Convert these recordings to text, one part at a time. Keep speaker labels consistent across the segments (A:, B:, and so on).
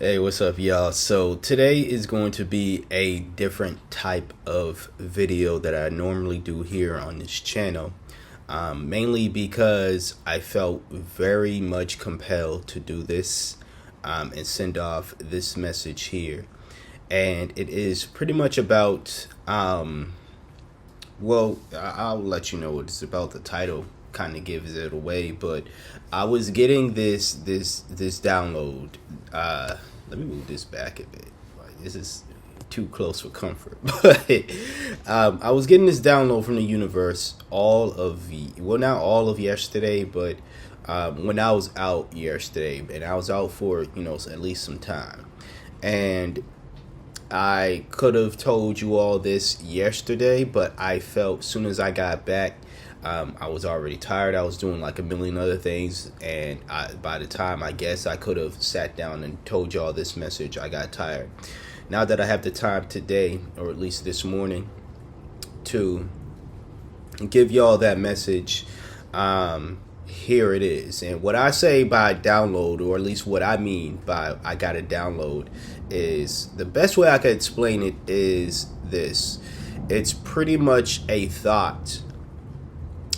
A: Hey, what's up, y'all? So, today is going to be a different type of video that I normally do here on this channel. Mainly because I felt very much compelled to do this and send off this message here. And it is pretty much about I'll let you know what it's about. The title kind of gives it away, but I was getting this download. Let me move this back a bit. Like, this is too close for comfort. But I was getting this download from the universe not all of yesterday, but when I was out yesterday, and I was out for at least some time, and I could have told you all this yesterday, but I felt as soon as I got back, I was already tired. I was doing like a million other things, and by the time I guess I could have sat down and told y'all this message, I got tired. Now that I have the time today, or at least this morning, to give y'all that message, here it is. And what I say by download, or at least what I mean by I got to download, is the best way I could explain it is this. It's pretty much a thought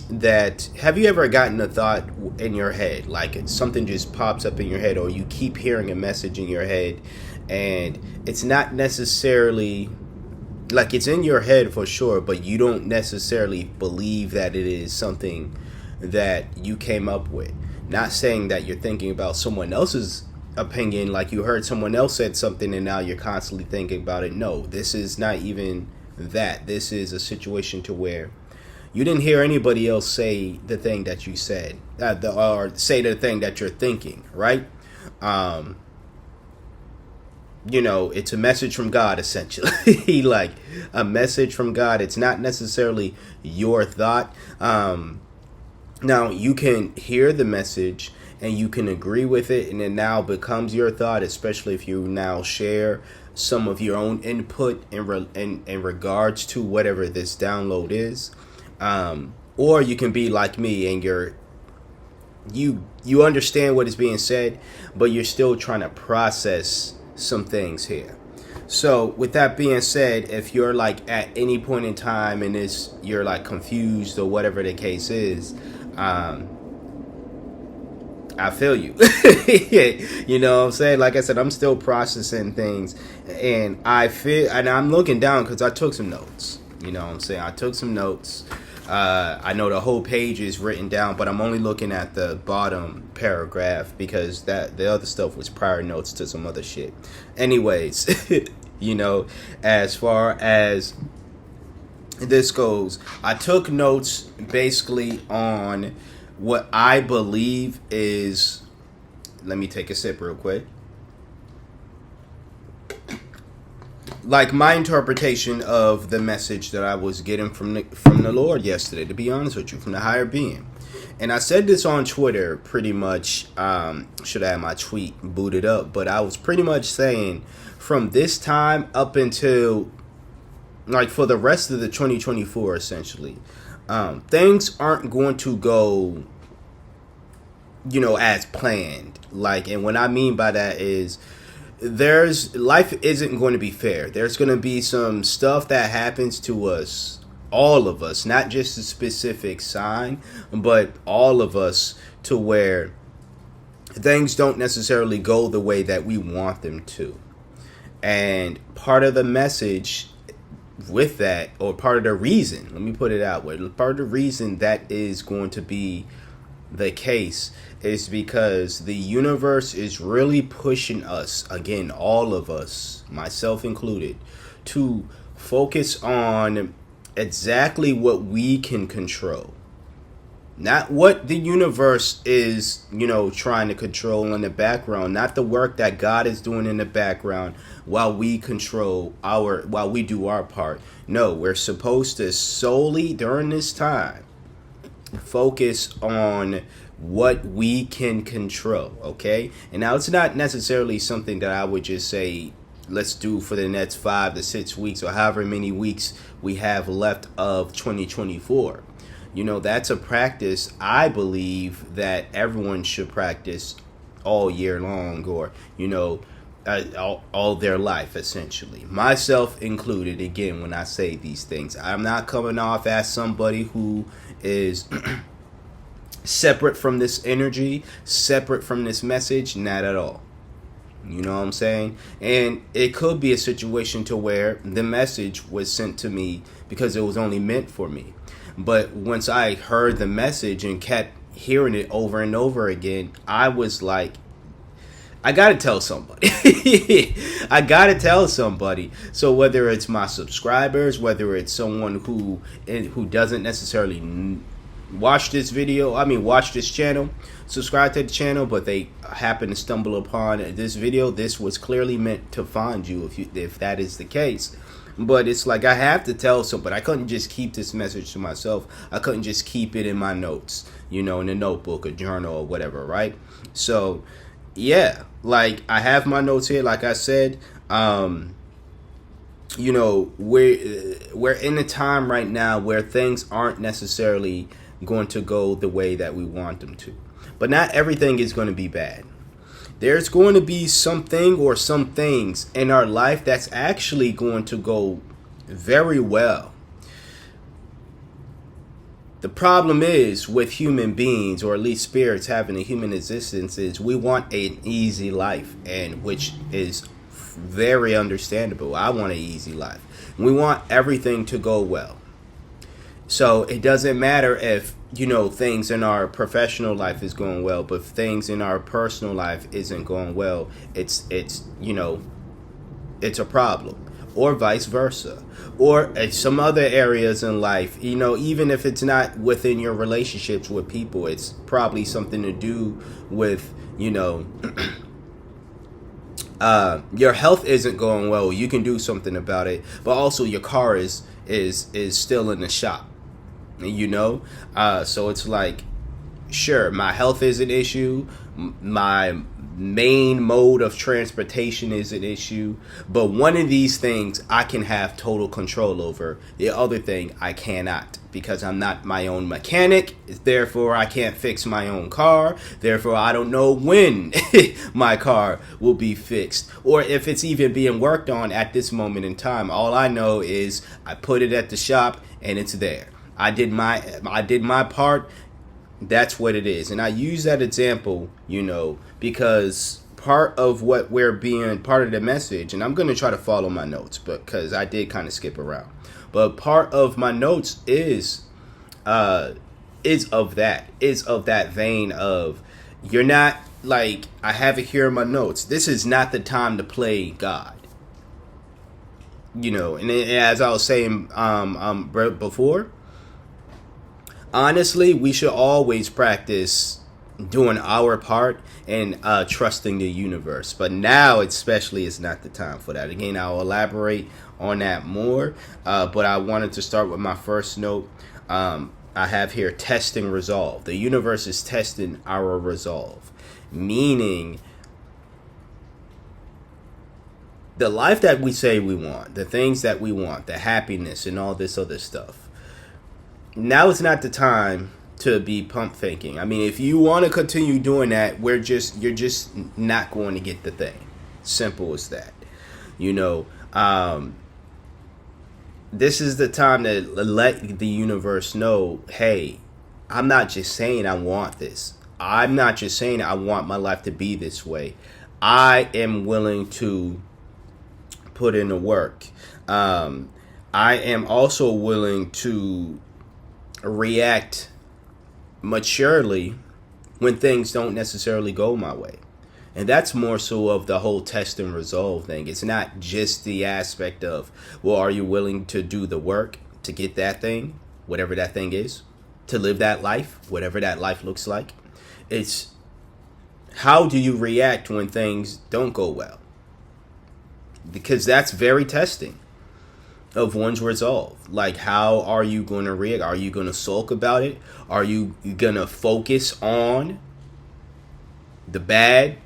A: that, have you ever gotten a thought in your head, like something just pops up in your head, or you keep hearing a message in your head, and it's not necessarily like it's in your head for sure, but you don't necessarily believe that it is something that you came up with. Not saying that you're thinking about someone else's opinion, like you heard someone else said something and now you're constantly thinking about it. No, this is not even that. This is a situation to where you didn't hear anybody else say the thing that you said, or say the thing that you're thinking, right? It's a message from God, essentially. Like a message from God. It's not necessarily your thought. Now, you can hear the message and you can agree with it, and it now becomes your thought, especially if you now share some of your own input in regards to whatever this download is. Or you can be like me and you understand what is being said, but you're still trying to process some things here. So with that being said, if you're like at any point in time and you're like confused or whatever the case is, I feel you. You know what I'm saying? Like I said, I'm still processing things, and I'm looking down because I took some notes. You know what I'm saying? I took some notes. I know the whole page is written down, but I'm only looking at the bottom paragraph because the other stuff was prior notes to some other shit. Anyways, as far as this goes, I took notes basically on what I believe is. Let me take a sip real quick. Like my interpretation of the message that I was getting from the Lord yesterday, to be honest with you, from the higher being. And I said this on Twitter pretty much. Should have had my tweet booted up, but I was pretty much saying from this time up until like for the rest of the 2024, essentially, things aren't going to go as planned. Like, and what I mean by that is life isn't going to be fair. There's going to be some stuff that happens to us, all of us, not just a specific sign, but all of us, to where things don't necessarily go the way that we want them to. And part of the message with that, or part of the reason, let me put it out way, part of the reason that is going to be the case is because the universe is really pushing us, again, all of us, myself included, to focus on exactly what we can control. Not what the universe is, trying to control in the background. Not the work that God is doing in the background while we while we do our part. No, we're supposed to solely during this time focus on what we can control, okay? And now it's not necessarily something that I would just say, let's do for the next 5 to 6 weeks or however many weeks we have left of 2024. That's a practice I believe that everyone should practice all year long, or, all their life, essentially, myself included. Again, when I say these things, I'm not coming off as somebody who is separate from this energy, separate from this message. Not at all. You know what I'm saying? And it could be a situation to where the message was sent to me because it was only meant for me. But once I heard the message and kept hearing it over and over again, I was like, I gotta tell somebody. I gotta tell somebody. So whether it's my subscribers, whether it's someone who doesn't necessarily watch this watch this channel, subscribe to the channel, but they happen to stumble upon this video, this was clearly meant to find you if that is the case. But it's like I have to tell somebody. I couldn't just keep this message to myself. I couldn't just keep it in my notes, in a notebook, a journal, or whatever, right? So yeah, like I have my notes here, like I said. We're in a time right now where things aren't necessarily going to go the way that we want them to. But not everything is going to be bad. There's going to be something or some things in our life that's actually going to go very well. The problem is with human beings, or at least spirits having a human existence, is we want an easy life, and which is very understandable. I want an easy life. We want everything to go well. So it doesn't matter if, things in our professional life is going well, but if things in our personal life isn't going well, it's a problem. Or vice versa. Or some other areas in life, even if it's not within your relationships with people, it's probably something to do with, your health isn't going well. You can do something about it, but also your car is still in the shop. So it's like, sure, my health is an issue, my main mode of transportation is an issue, but one of these things I can have total control over. The other thing I cannot, because I'm not my own mechanic. Therefore I can't fix my own car. Therefore I don't know when my car will be fixed, or if it's even being worked on at this moment in time. All I know is I put it at the shop and it's there. I did my part. That's what it is. And I use that example, because part of what part of the message, and I'm going to try to follow my notes, because I did kind of skip around. But part of my notes is of that vein of, you're not, like, I have it here in my notes. This is not the time to play God. And as I was saying before, honestly, we should always practice doing our part and trusting the universe. But now, especially, is not the time for that. Again, I'll elaborate on that more. But I wanted to start with my first note. I have here testing resolve. The universe is testing our resolve, meaning the life that we say we want, the things that we want, the happiness and all this other stuff. Now is not the time to be pump faking. I mean, if you want to continue doing that, you're just not going to get the thing. Simple as that. This is the time to let the universe know, hey, I'm not just saying I want this. I'm not just saying I want my life to be this way. I am willing to put in the work. I am also willing to react maturely when things don't necessarily go my way. And that's more so of the whole test and resolve thing. It's not just the aspect of, well, are you willing to do the work to get that thing, whatever that thing is, to live that life, whatever that life looks like. It's how do you react when things don't go well? Because that's very testing of one's resolve. Like, how are you going to react? Are you going to sulk about it? Are you going to focus on the bad?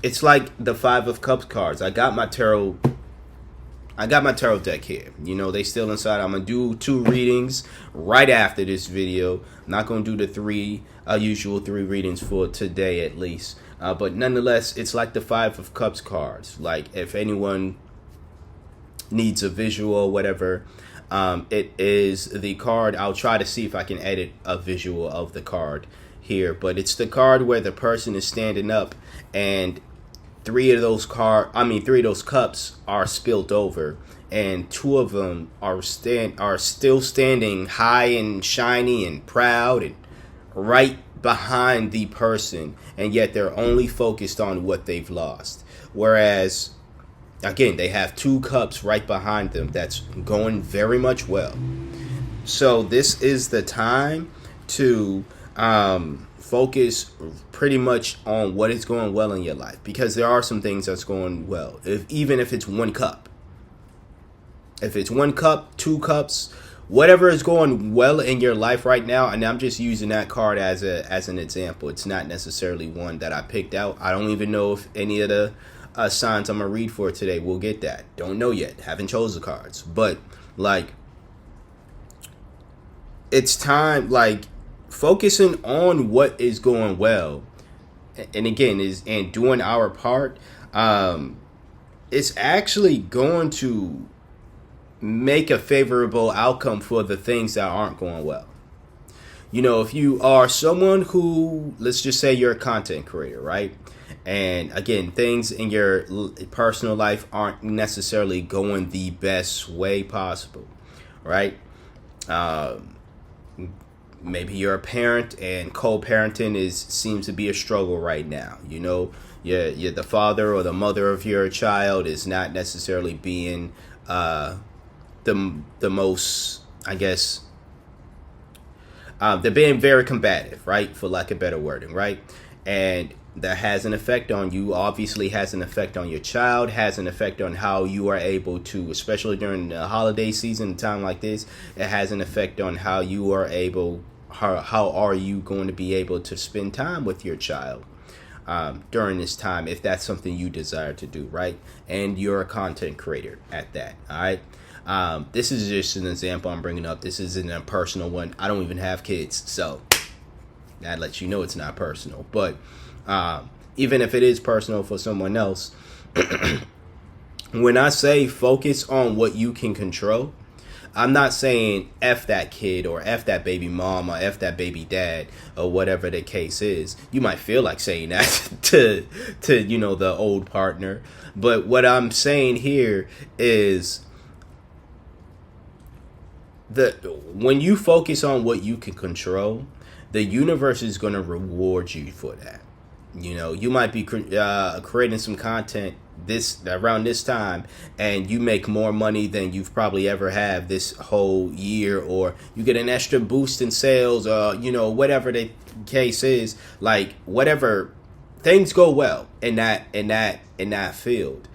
A: It's like the Five of Cups cards. I got my tarot deck here. You know, they still inside. I'm going to do 2 readings right after this video. I'm not going to do the usual 3 readings for today, at least. But nonetheless, it's like the Five of Cups cards. Like, if anyone needs a visual or whatever, it is the card. I'll try to see if I can edit a visual of the card here, but it's the card where the person is standing up and three of those cups are spilt over, and two of them are still standing high and shiny and proud and right behind the person, and yet they're only focused on what they've lost. Whereas, again, they have two cups right behind them that's going very much well. So this is the time to focus pretty much on what is going well in your life, because there are some things that's going well. Even if it's one cup, if it's one cup, two cups, whatever is going well in your life right now, and I'm just using that card as an example. It's not necessarily one that I picked out. I don't even know if any of the signs I'm gonna read for today will get that. Don't know yet. Haven't chose the cards, but like, it's time, like, focusing on what is going well, and again and doing our part. It's actually going to make a favorable outcome for the things that aren't going well. You know, if you are someone who, let's just say you're a content creator, right? And again, things in your personal life aren't necessarily going the best way possible, right? Maybe you're a parent and co-parenting seems to be a struggle right now. You know, you're the father or the mother of your child is not necessarily being the most, I guess, they're being very combative, right? For lack of better wording, right? And that has an effect on you, obviously has an effect on your child, has an effect on how you are able to, especially during the holiday season, a time like this, it has an effect on how you are able, how are you going to be able to spend time with your child during this time, if that's something you desire to do, right? And you're a content creator at that, all right? This is just an example I'm bringing up. This isn't a personal one. I don't even have kids, so that lets you know it's not personal. But even if it is personal for someone else, when I say focus on what you can control, I'm not saying F that kid or F that baby mom or F that baby dad or whatever the case is. You might feel like saying that to you know, the old partner. But what I'm saying here is when you focus on what you can control, the universe is going to reward you for that. You know, you might be creating some content around this time, and you make more money than you've probably ever have this whole year, or you get an extra boost in sales, or you know, whatever the case is. Like, whatever, things go well in that field,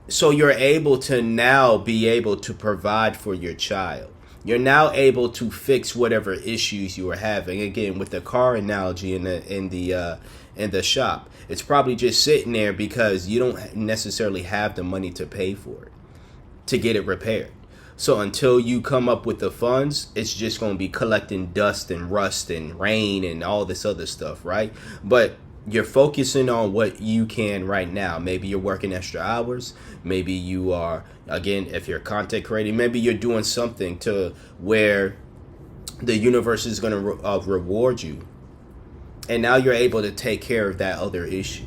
A: so you're able to now be able to provide for your child. You're now able to fix whatever issues you are having. Again, with the car analogy in the shop, it's probably just sitting there because you don't necessarily have the money to pay for it, to get it repaired. So until you come up with the funds, it's just going to be collecting dust and rust and rain and all this other stuff, right? But you're focusing on what you can right now. Maybe you're working extra hours. Maybe you are, again, if you're content creating, maybe you're doing something to where the universe is going to reward you. And now you're able to take care of that other issue.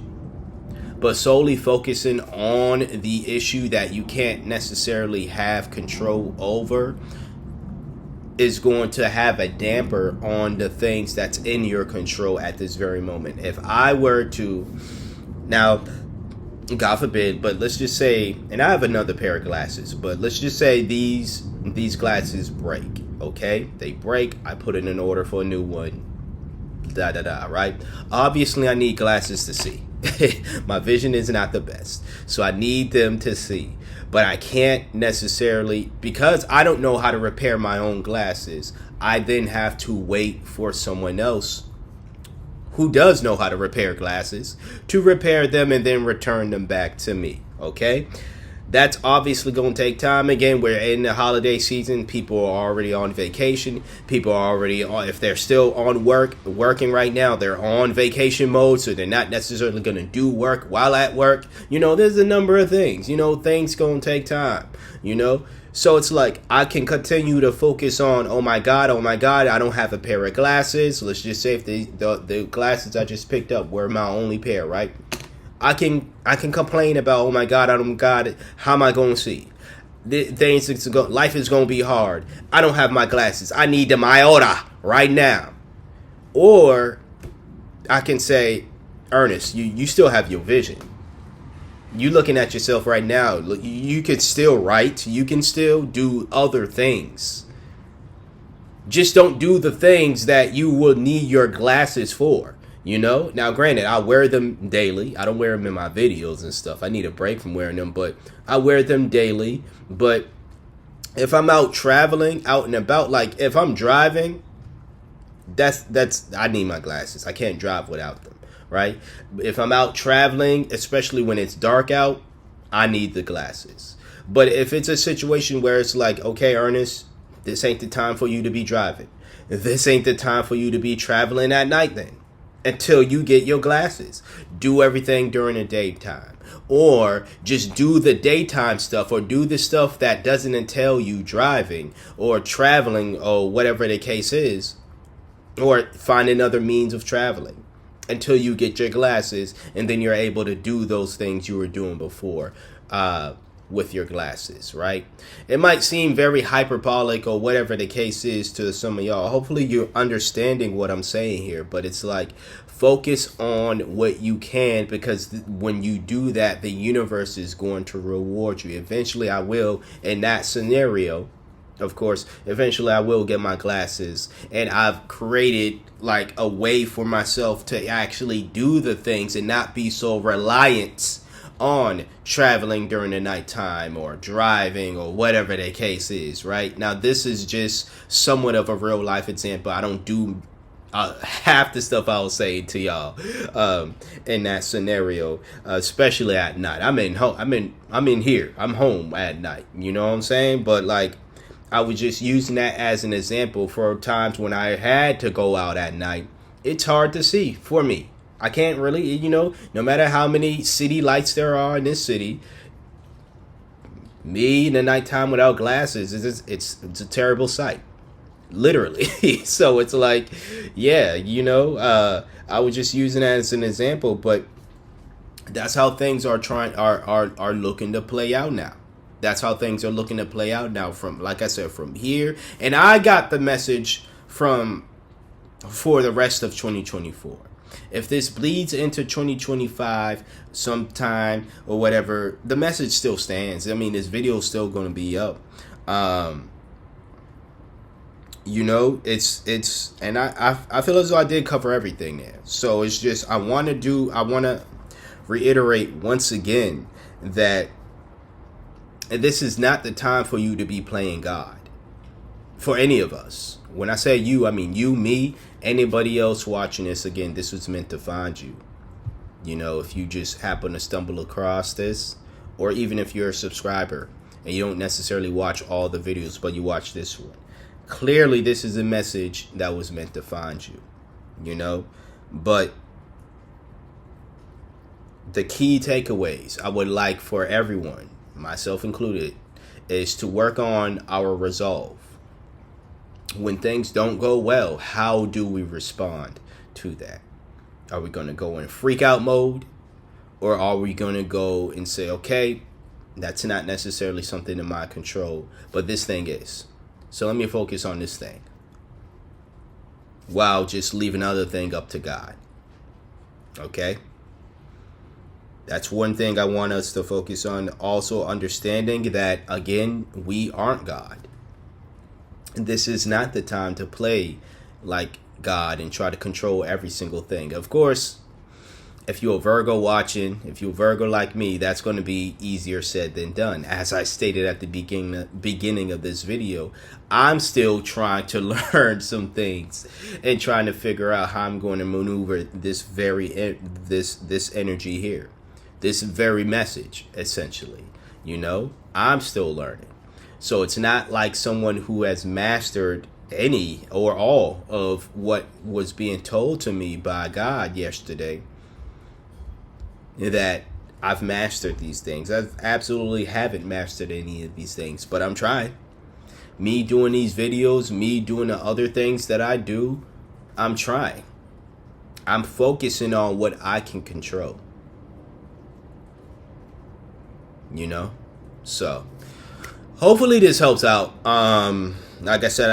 A: But solely focusing on the issue that you can't necessarily have control over is going to have a damper on the things that's in your control at this very moment. If I were to, now, God forbid, but let's just say, and I have another pair of glasses, but let's just say these glasses break, okay? They break, I put in an order for a new one, right? Obviously, I need glasses to see. My vision is not the best, so I need them to see. But I can't necessarily, because I don't know how to repair my own glasses, I then have to wait for someone else who does know how to repair glasses to repair them and then return them back to me, okay? That's obviously going to take time. Again, we're in the holiday season. People are already on vacation. People are already on, if they're still on working right now, they're on vacation mode, so they're not necessarily going to do work while at work. There's a number of things. Things going to take time, So it's like I can continue to focus on, oh my God, I don't have a pair of glasses. Let's just say if the glasses I just picked up were my only pair, right? I can complain about, oh my God, how am I going to see? Life is going to be hard. I don't have my glasses. I need them iota right now. Or I can say, Ernest, you still have your vision. You looking at yourself right now. You could still write. You can still do other things. Just don't do the things that you will need your glasses for. Now granted, I wear them daily. I don't wear them in my videos and stuff. I need a break from wearing them, but I wear them daily. But if I'm out traveling, out and about, like if I'm driving, I need my glasses. I can't drive without them, right? If I'm out traveling, especially when it's dark out, I need the glasses. But if it's a situation where it's like, okay, Ernest, this ain't the time for you to be driving. This ain't the time for you to be traveling at night then. Until you get your glasses. Do everything during the daytime. Or just do the daytime stuff, or do the stuff that doesn't entail you driving or traveling or whatever the case is. Or find another means of traveling until you get your glasses, and then you're able to do those things you were doing before with your glasses, right? It might seem very hyperbolic or whatever the case is to some of y'all. Hopefully you're understanding what I'm saying here, but it's like focus on what you can, because when you do that, the universe is going to reward you. Eventually I will, in that scenario, of course, eventually I will get my glasses, and I've created like a way for myself to actually do the things and not be so reliant on traveling during the nighttime or driving or whatever the case is, right? Now, this is just somewhat of a real life example. I don't do half the stuff I was saying to y'all in that scenario, especially at night. I'm in here. I'm home at night. You know what I'm saying? But like, I was just using that as an example for times when I had to go out at night. It's hard to see for me. I can't really, no matter how many city lights there are in this city, me in the nighttime without glasses, it's a terrible sight. Literally. So it's like, yeah, I was just using that as an example, but that's how things are looking to play out now. That's how things are looking to play out now, from, like I said, from here. And I got the message for the rest of 2024. If this bleeds into 2025 sometime or whatever, the message still stands. I mean, this video is still going to be up. It's and I feel as though I did cover everything there. So it's just, I want to reiterate once again that this is not the time for you to be playing God. For any of us. When I say you, I mean you, me, anybody else watching this. Again, this was meant to find you. If you just happen to stumble across this, or even if you're a subscriber and you don't necessarily watch all the videos, but you watch this one. Clearly, this is a message that was meant to find you, But the key takeaways I would like for everyone, myself included, is to work on our resolve. When things don't go well, how do we respond to that? Are we going to go in freak out mode? Or are we going to go and say, okay, that's not necessarily something in my control, but this thing is. So let me focus on this thing, while just leaving other thing up to God. Okay? That's one thing I want us to focus on. Also understanding that, again, we aren't God. This is not the time to play like God and try to control every single thing. Of course, if you're a Virgo watching, if you're a Virgo like me, that's going to be easier said than done. As I stated at the beginning of this video, I'm still trying to learn some things and trying to figure out how I'm going to maneuver this energy here, this very message, essentially. You know, I'm still learning. So it's not like someone who has mastered any or all of what was being told to me by God yesterday that I've mastered these things. I absolutely haven't mastered any of these things, but I'm trying. Me doing these videos, me doing the other things that I do, I'm trying. I'm focusing on what I can control. You know? So, hopefully this helps out. Like I said,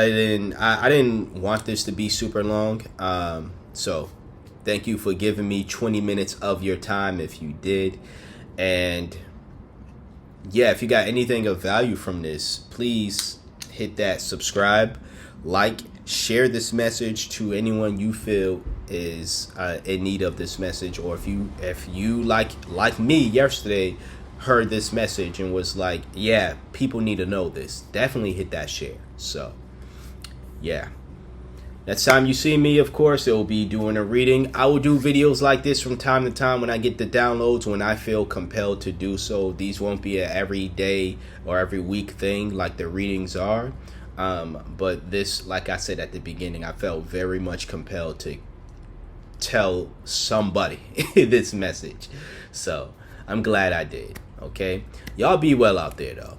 A: I didn't want this to be super long. So thank you for giving me 20 minutes of your time if you did. And yeah, if you got anything of value from this, please hit that subscribe, like, share this message to anyone you feel is in need of this message. Or if you like me yesterday, heard this message and was like, yeah, people need to know this, definitely hit that share. So yeah, next time you see me, of course, it will be doing a reading. I will do videos like this from time to time when I get the downloads, when I feel compelled to do so. These won't be an every day or every week thing like the readings are. But this, like I said at the beginning, I felt very much compelled to tell somebody this message. So I'm glad I did. Okay, y'all be well out there though.